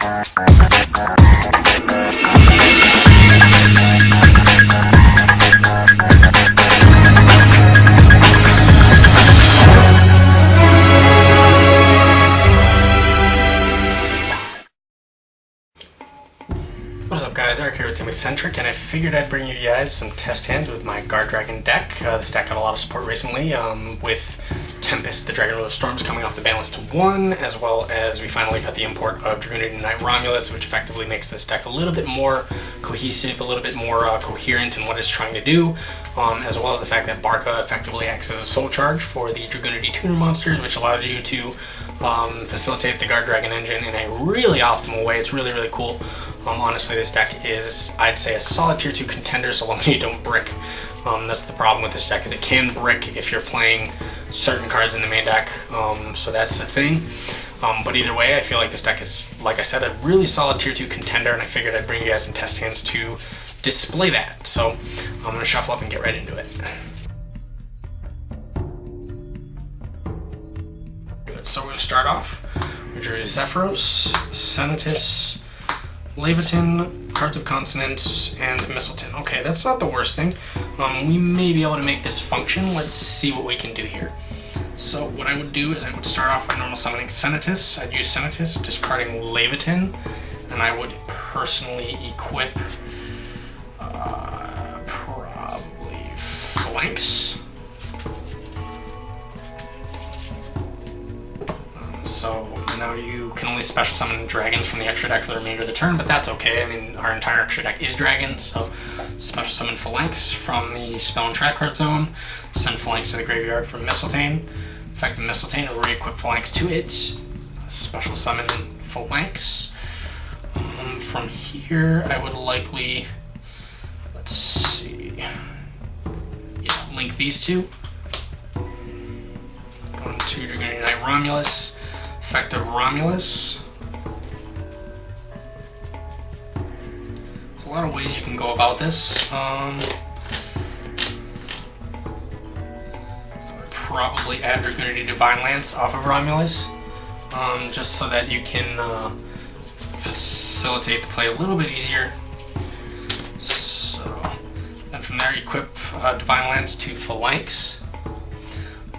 What's up guys, Eric here with Eccentric, and I figured I'd bring you guys some test hands with my Guardragon deck. This deck got a lot of support recently, with Tempest, the Dragon Ruler Storms, coming off the ban list to 1, as well as we finally got the import of Dragunity Knight Romulus, which effectively makes this deck a little bit more cohesive, a little bit more coherent in what it's trying to do, as well as the fact that Barca effectively acts as a soul charge for the Dragunity tuner monsters, which allows you to facilitate the Guardragon engine in a really optimal way. It's really, really cool. Honestly, this deck is, I'd say, a solid tier 2 contender so long as you don't brick. That's the problem with this deck, is it can brick if you're playing certain cards in the main deck, so that's the thing. But either way, I feel like this deck is, like I said, a really solid tier 2 contender, and I figured I'd bring you guys some test hands to display that. So I'm going to shuffle up and get right into it. So we're going to start off. We drew Zephyros, Senatus, Levytan, Cards of Consonance, and Mistletoe. Okay, that's not the worst thing. We may be able to make this function. Let's see what we can do here. So what I would do is I would start off by normal summoning Senatus. I'd use Senatus, discarding Levytan, and I would personally equip probably Phalanx. So now you can only special summon dragons from the extra deck for the remainder of the turn, but that's okay. I mean, our entire extra deck is dragons, so special summon Phalanx from the spell and trap card zone, send Phalanx to the graveyard from Mistletoe, effective Mistletoe, re-equip Phalanx to it, special summon Phalanx. From here, I would likely, let's see, yeah, link these two. Going to Dragunity Knight Romulus. Effective Romulus. There's a lot of ways you can go about this. I would probably add Dragunity Divine Lance off of Romulus, just so that you can facilitate the play a little bit easier. So then from there, equip Divine Lance to Phalanx,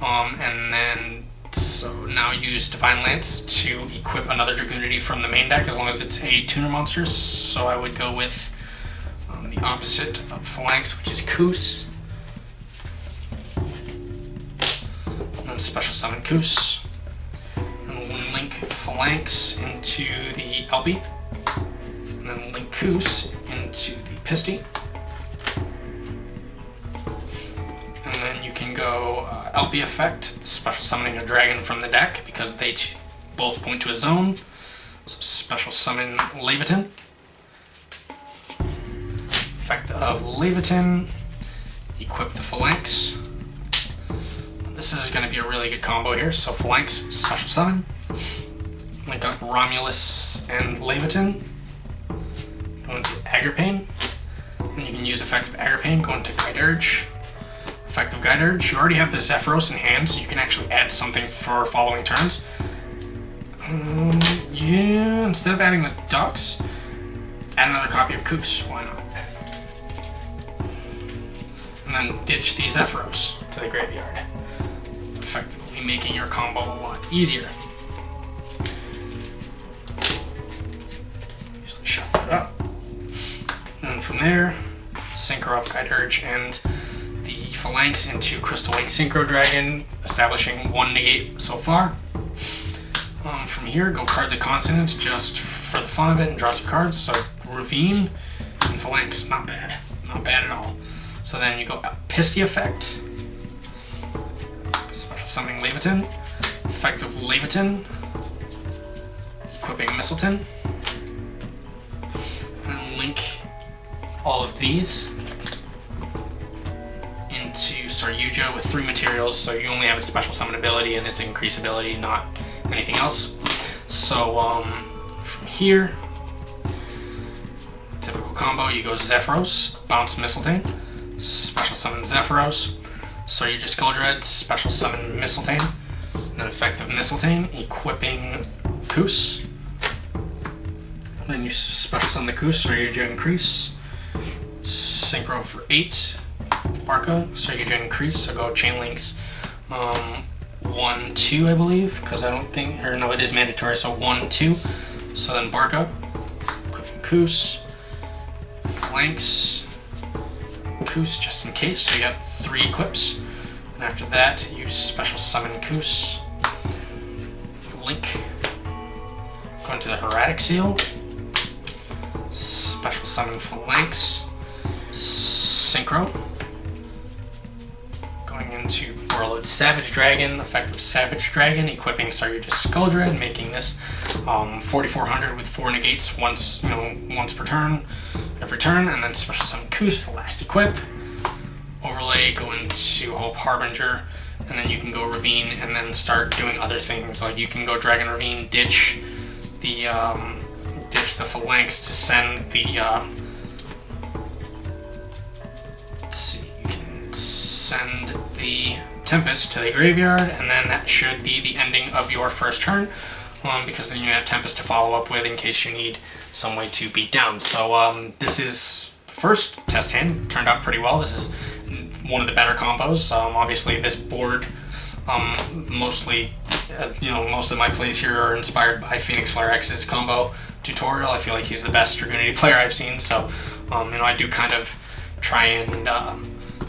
and then so now use Divine Lance to equip another Dragunity from the main deck as long as it's a tuner monster. So I would go with the opposite of Phalanx, which is Koos. And then special summon Koos. And we'll link Phalanx into the LB. And then link Koos into the Pisty. And then you can go LB effect, special summoning a dragon from the deck because they both point to a zone. So special summon Levytan. Effect of Levytan, equip the Phalanx. This is going to be a really good combo here. So Phalanx, special summon. Link up Romulus and Levytan. Go into Agripane. And you can use effective Agripane, go into Guide Urge. Effective Guide Urge. You already have the Zephyros in hand, so you can actually add something for following turns. Yeah, instead of adding the ducks, add another copy of Koos. Why not? And then ditch the Zephyros to the graveyard, effectively making your combo a lot easier. Usually shut that up. And from there, synchro up Guide Urge and the Phalanx into Crystal Wing Synchro Dragon, establishing 1 negate so far. From here, go Cards of Consonance just for the fun of it and draw 2 cards. So Ravine and Phalanx, not bad. Not bad at all. So then you go Pisty effect. Special summoning Levytan. Effective Levytan. Equipping Mistletoe. And link all of these into Saryuja with 3 materials, so you only have its special summon ability and its increase ability, not anything else. So from here, typical combo, you go Zephyros, bounce Mistletoe, special summon Zephyros, Saryuja Skuldred, special summon Mistletoe, and then effective Mistletoe, equipping Koos, Then you special summon the Koos, Saryuja increase. Synchro for 8. Barca, Saryuja increase, so go chain links 1, 2, I believe, because I don't think, or no, it is mandatory, so 1, 2. So then Barca, equipping Koos, flanks, Koos just in case, so you got 3 equips. And after that, you special summon Koos, link, go into the Hieratic Seal, special summon phalanx, synchro, going into Warlord Savage Dragon, effective Savage Dragon, equipping Saryuja Skuldred, making this 4400 with 4 negates once per turn, every turn, and then special summon Koos, the last equip. Overlay, go into Hope Harbinger, and then you can go Ravine and then start doing other things, like you can go Dragon Ravine, ditch the phalanx to send the let's see, you can send the Tempest to the graveyard, and then that should be the ending of your first turn, because then you have Tempest to follow up with in case you need some way to beat down. So this is the first test hand, turned out pretty well. This is one of the better combos. Obviously this board, mostly most of my plays here are inspired by Phoenix Flare X's combo tutorial. I feel like he's the best Dragunity player I've seen, so I do kind of try and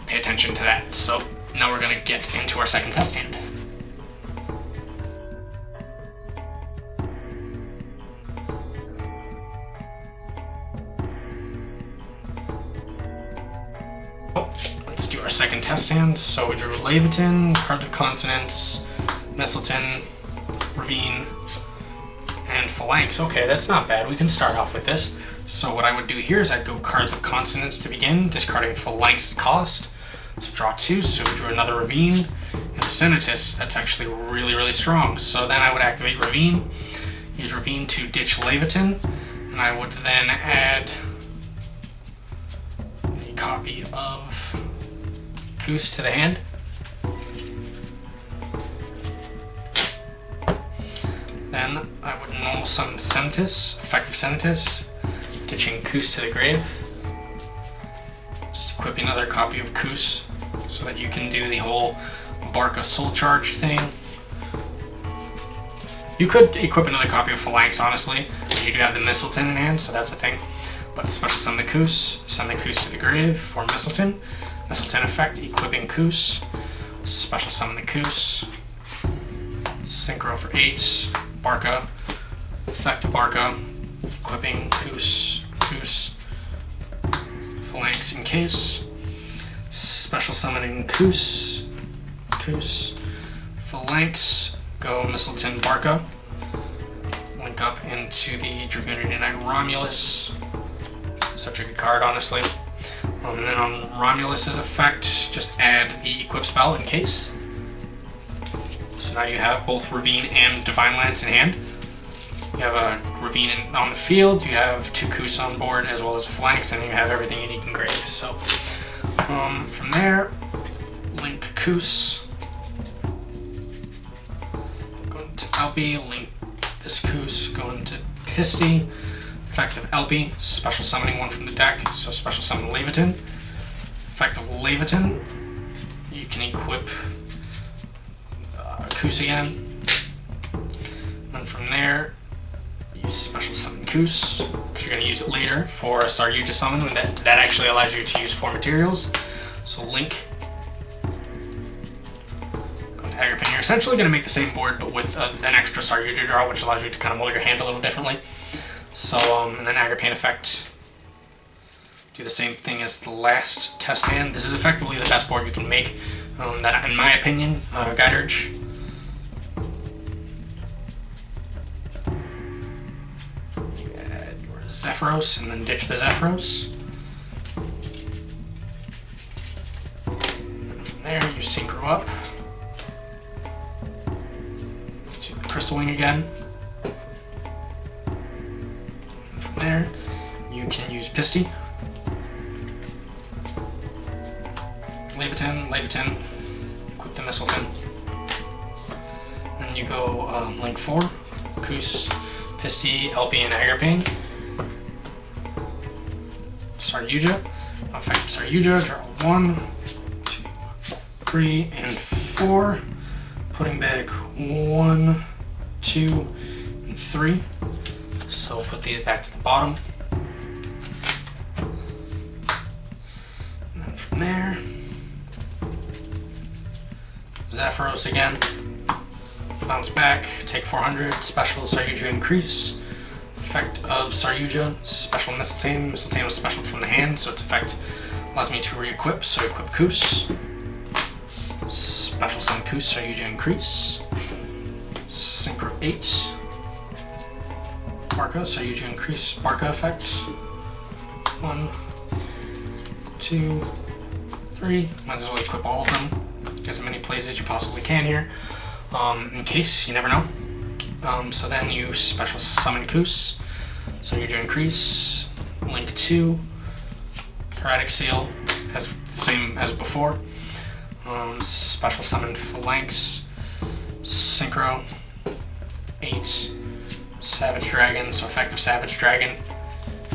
pay attention to that. So now we're going to get into our second test hand. Let's do our second test hand. So we drew Levytan, Cards of Consonance, Mistletoe, Ravine, and Phalanx. Okay, that's not bad. We can start off with this. So what I would do here is I'd go Cards of Consonance to begin, discarding Phalanx's cost. So draw 2, so we drew another Ravine, and a Senatus. That's actually really, really strong. So then I would activate Ravine, use Ravine to ditch Levytan, and I would then add a copy of Koos to the hand. Then I would normal summon Senatus, effective Senatus, ditching Koos to the grave. Just equip another copy of Koos so that you can do the whole Barca Soul Charge thing. You could equip another copy of Phalanx, honestly. You do have the Mistletoe in hand, so that's the thing. But special summon the Koos, send the Koos to the grave for Mistletoe. Mistletoe effect, equipping Koos, special summon the Koos, synchro for 8, Barca, effect Barca, equipping Koos, Phalanx in case, special summoning Koos, Phalanx, go Mistletoe Barca, link up into the Dragunity Knight Romulus, such a good card honestly. And then on Romulus's effect, just add the equip spell in case. So now you have both Ravine and Divine Lance in hand. You have a Ravine on the field, you have 2 Koos on board as well as a Phalanx, and you have everything you need in grave. So from there, link Koos, go into Alpi, link this Koos, go into Pisty, effective Alpi, special summoning one from the deck, so special summon Levytan. Effective Levytan, you can equip Koos again. And from there, you special summon Koos, because you're going to use it later for a Saryuja summon, and that actually allows you to use 4 materials. So link, go into Agrippin. You're essentially going to make the same board, but with an extra Saryuja draw, which allows you to kind of mold your hand a little differently. So, and then Agrippin effect, do the same thing as the last test hand. This is effectively the best board you can make, that, in my opinion, Guide Urge. You add your Zephyros and then ditch the Zephyros. And from there, you synchro up to the Crystal Wing again. There, you can use Pisty, Levytan, equip the Mistletoe. Then you go link 4, Koos, Pisty, Alpi, and Agrippin. Saryuja. Effective Saryuja, draw 1, 2, 3, and 4. Putting back 1, 2, and 3. So we'll put these back to the bottom. And then from there, Zephyros again. Bounce back, take 400, special Saryuja increase. Effect of Saryuja, special Mistletoe. Mistletoe was special from the hand, so its effect allows me to re-equip, so equip Kus. Special summon Kus, Saryuja increase. Synchro 8. Barca, Saryuja increase, Barca effect. 1, 2, 3. Might as well equip all of them. Get as many plays as you possibly can here. In case, you never know. So then you special summon Kus, Saryuja increase, link 2, Erratic Seal, as same as before. Special summon Phalanx, Synchro 8, Savage Dragon, so effective Savage Dragon,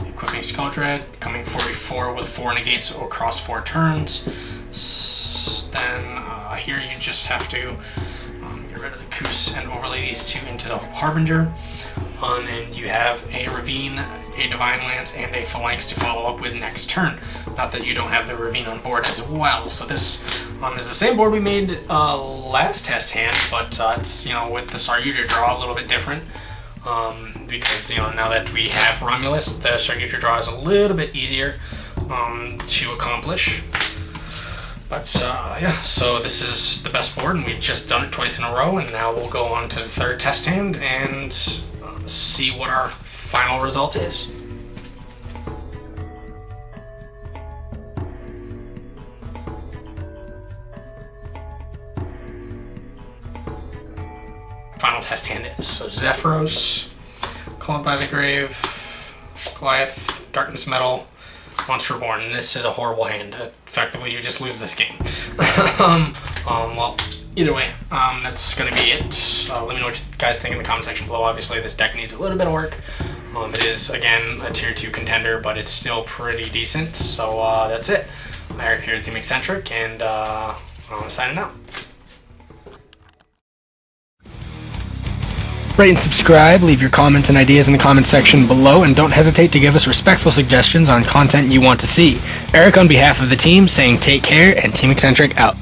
equipping Skull Dread, becoming 44 with 4 negates across 4 turns. Then here you just have to get rid of the Kus and overlay these 2 into the Harbinger. And you have a Ravine, a Divine Lance, and a Phalanx to follow up with next turn. Not that you don't have the Ravine on board as well. So this is the same board we made last test hand, but it's, with the Saryuja draw a little bit different. Because, now that we have Romulus, the Saryuja draw is a little bit easier to accomplish. But yeah, so this is the best board, and we've just done it twice in a row, and now we'll go on to the third test hand and see what our final result is. Final test hand is so Zephyros, Called by the Grave, Goliath, Darkness Metal, Monster Reborn. And this is a horrible hand. Effectively, you just lose this game. Well, either way, that's going to be it. Let me know what you guys think in the comment section below. Obviously, this deck needs a little bit of work. It is, again, a tier 2 contender, but it's still pretty decent. So that's it. Eric here at Team Eccentric, and I'm signing out. Rate and subscribe, leave your comments and ideas in the comment section below, and don't hesitate to give us respectful suggestions on content you want to see. Eric on behalf of the team saying take care, and Team Eccentric out.